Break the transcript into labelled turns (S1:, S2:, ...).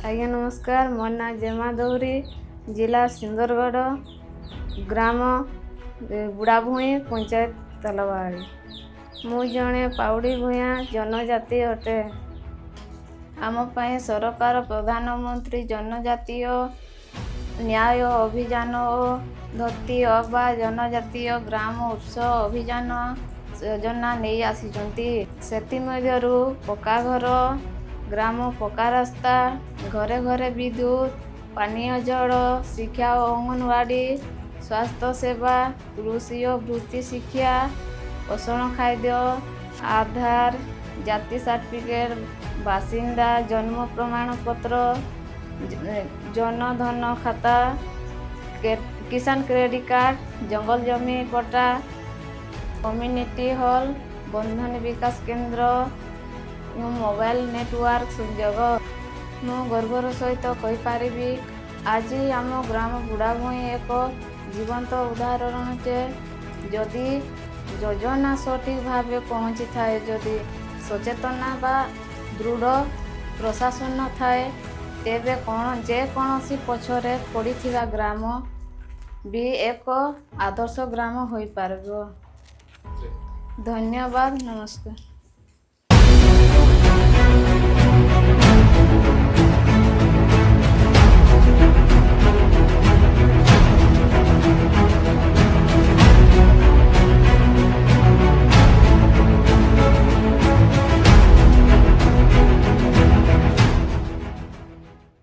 S1: ଆଜ୍ଞା ନମସ୍କାର। ମୋ ନାଁ ଜେମା ଦୌରୀ, ଜିଲ୍ଲା ସୁନ୍ଦରଗଡ଼, ଗ୍ରାମ ବୁଢ଼ାଭୂଇଁ, ପଞ୍ଚାୟତ ତଲବାହାଳି। ମୁଁ ଜଣେ ପାଉଡ଼ି ଭୂୟାଁ ଜନଜାତି ଅଟେ। ଆମ ପାଇଁ ସରକାର ପ୍ରଧାନମନ୍ତ୍ରୀ ଜନଜାତୀୟ ନ୍ୟାୟ ଅଭିଯାନ ଓ ଧରତୀ ଆବା ଜନଜାତୀୟ ଗ୍ରାମ ଉତ୍ସବ ଅଭିଯାନ ଯୋଜନା ନେଇ ଆସିଛନ୍ତି। ସେଥିମଧ୍ୟରୁ ପକ୍କା ଘର, ଗ୍ରାମ ପକ୍କା ରାସ୍ତା, ଘରେ ଘରେ ବିଦ୍ୟୁତ, ପାନୀୟ ଜଳ, ଶିକ୍ଷା ଓ ଅଙ୍ଗନବାଡ଼ି, ସ୍ୱାସ୍ଥ୍ୟ ସେବା, କୃଷି ଓ ବୃତ୍ତି ଶିକ୍ଷା, ପୋଷଣ ଖାଦ୍ୟ, ଆଧାର, ଜାତି ସାର୍ଟିଫିକେଟ୍, ବାସିନ୍ଦା ଜନ୍ମ ପ୍ରମାଣପତ୍ର, ଜନଧନ ଖାତା, କିଷାନ କ୍ରେଡ଼ିଟ୍ କାର୍ଡ଼, ଜଙ୍ଗଲ ଜମି ପଟ୍ଟା, କମ୍ୟୁନିଟି ହଲ୍, ବନ୍ଧନ ବିକାଶ କେନ୍ଦ୍ର, ମୋବାଇଲ ନେଟୱାର୍କ ସଂଯୋଗ। ମୁଁ ଗର୍ବର ସହିତ କହିପାରିବି, ଆଜି ଆମ ଗ୍ରାମ ବୁଢ଼ାଭୂଇଁ ଏକ ଜୀବନ୍ତ ଉଦାହରଣ ଯେ ଯଦି ଯୋଜନା ସଠିକ୍ ଭାବେ ପହଞ୍ଚିଥାଏ, ଯଦି ସଚେତନତା ବା ଦୃଢ଼ ପ୍ରଶାସନ ଥାଏ, ତେବେ ଯେକୌଣସି ପଛରେ ପଡ଼ିଥିବା ଗ୍ରାମ ବି ଏକ ଆଦର୍ଶ ଗ୍ରାମ ହୋଇପାରିବ। ଧନ୍ୟବାଦ। ନମସ୍କାର।